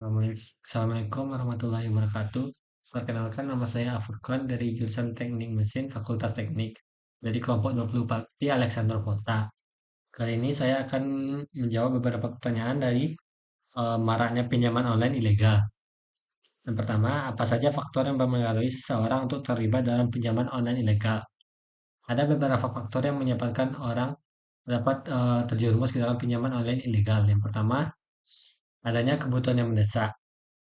Assalamualaikum warahmatullahi wabarakatuh. Perkenalkan nama saya Afurkan dari jurusan Teknik Mesin Fakultas Teknik dari kelompok 20 Bakti Alexander Kota. Kali ini saya akan menjawab beberapa pertanyaan dari maraknya pinjaman online ilegal. Yang pertama, apa saja faktor yang mempengaruhi seseorang untuk terlibat dalam pinjaman online ilegal? Ada beberapa faktor yang menyebabkan orang dapat terjerumus ke dalam pinjaman online ilegal. Yang pertama, adanya kebutuhan yang mendesak.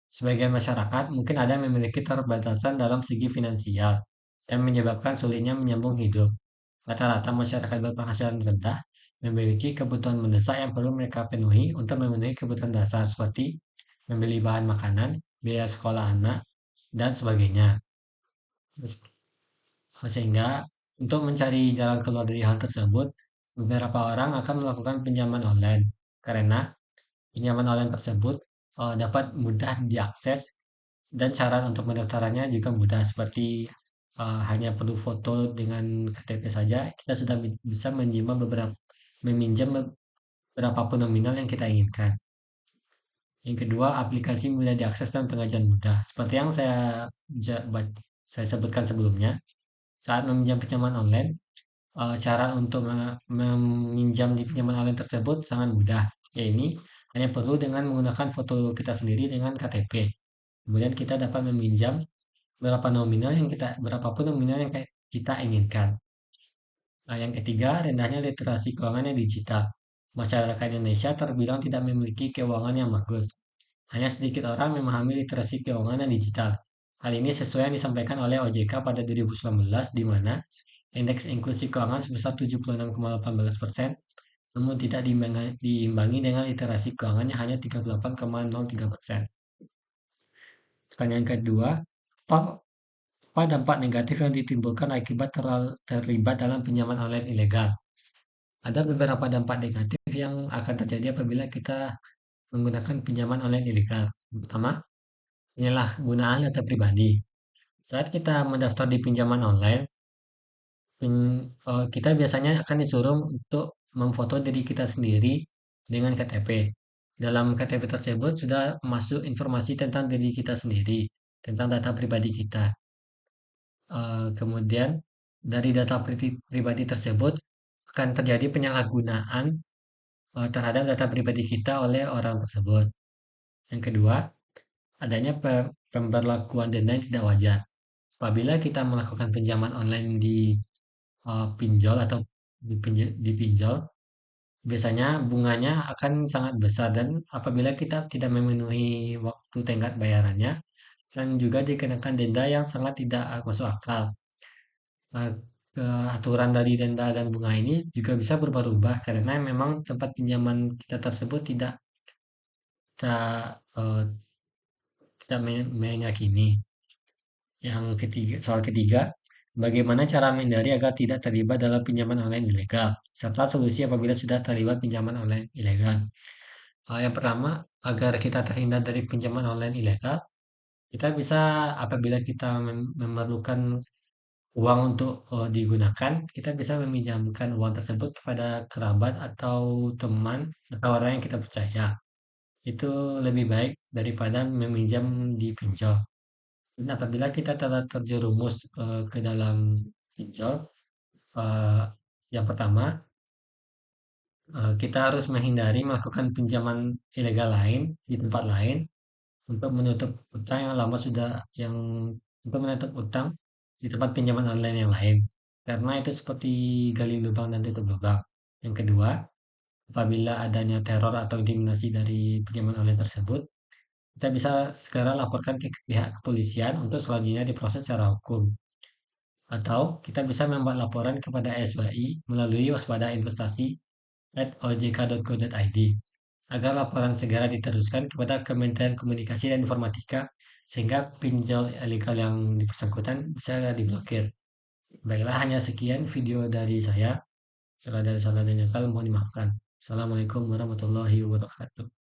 Sebagian masyarakat mungkin ada yang memiliki keterbatasan dalam segi finansial yang menyebabkan sulitnya menyambung hidup. Rata-rata masyarakat berpenghasilan rendah memiliki kebutuhan mendesak yang perlu mereka penuhi untuk memenuhi kebutuhan dasar seperti membeli bahan makanan, biaya sekolah anak, dan sebagainya. Sehingga untuk mencari jalan keluar dari hal tersebut, beberapa orang akan melakukan pinjaman online karena pinjaman online tersebut dapat mudah diakses dan syarat untuk mendaftarannya juga mudah seperti hanya perlu foto dengan KTP saja kita sudah bisa meminjam berapapun nominal yang kita inginkan. Yang kedua, aplikasi mudah diakses dan pengajian mudah. Seperti yang saya sebutkan sebelumnya, saat meminjam pinjaman online, syarat untuk meminjam di pinjaman online tersebut sangat mudah. Ini hanya perlu dengan menggunakan foto kita sendiri dengan KTP. Kemudian kita dapat meminjam berapapun nominal yang kita inginkan. Nah, yang ketiga, rendahnya literasi keuangan yang digital. Masyarakat Indonesia terbilang tidak memiliki keuangan yang bagus. Hanya sedikit orang memahami literasi keuangan yang digital. Hal ini sesuai yang disampaikan oleh OJK pada 2019, di mana indeks inklusi keuangan sebesar 76,18%, namun tidak diimbangi dengan literasi keuangan yang hanya 38,03%. Pertanyaan kedua, apa apa dampak negatif yang ditimbulkan akibat terlibat dalam pinjaman online ilegal? Ada beberapa dampak negatif yang akan terjadi apabila kita menggunakan pinjaman online ilegal. Pertama, penyalahgunaan data pribadi. Saat kita mendaftar di pinjaman online, kita biasanya akan disuruh untuk memfoto diri kita sendiri dengan KTP. Dalam KTP tersebut sudah masuk informasi tentang diri kita sendiri, tentang data pribadi kita. Kemudian dari data pribadi tersebut akan terjadi penyalahgunaan terhadap data pribadi kita oleh orang tersebut. Yang kedua, adanya pemberlakuan denda yang tidak wajar. Apabila kita melakukan pinjaman online di pinjol atau dipinjol, biasanya bunganya akan sangat besar dan apabila kita tidak memenuhi waktu tenggat bayarannya, dan juga dikenakan denda yang sangat tidak masuk akal. Eee, Aturan dari denda dan bunga ini juga bisa berubah-ubah karena memang tempat pinjaman kita tersebut tidak, tidak meyakini. Soal ketiga, bagaimana cara menghindari agar tidak terlibat dalam pinjaman online ilegal, serta solusi apabila sudah terlibat pinjaman online ilegal. Yang pertama, agar kita terhindar dari pinjaman online ilegal, kita bisa apabila kita memerlukan uang untuk digunakan, kita bisa meminjamkan uang tersebut kepada kerabat atau teman atau orang yang kita percaya. Itu lebih baik daripada meminjam di pinjol. Dan apabila kita telah terjerumus ke dalam pinjol, eh, yang pertama kita harus menghindari melakukan pinjaman ilegal lain di tempat lain untuk menutup utang yang lama sudah yang untuk menutup utang di tempat pinjaman online yang lain. Karena itu seperti gali lubang dan tutup lubang. Yang kedua, apabila adanya teror atau intimidasi dari pinjaman online tersebut, kita bisa segera laporkan ke pihak kepolisian untuk selanjutnya diproses secara hukum. Atau kita bisa membuat laporan kepada SBI melalui waspada_investasi@ojk.go.id agar laporan segera diteruskan kepada Kementerian Komunikasi dan Informatika sehingga pinjol ilegal yang bersangkutan bisa diblokir. Baiklah, hanya sekian video dari saya. Kalau ada salah dan nyakal mohon dimaafkan. Assalamualaikum warahmatullahi wabarakatuh.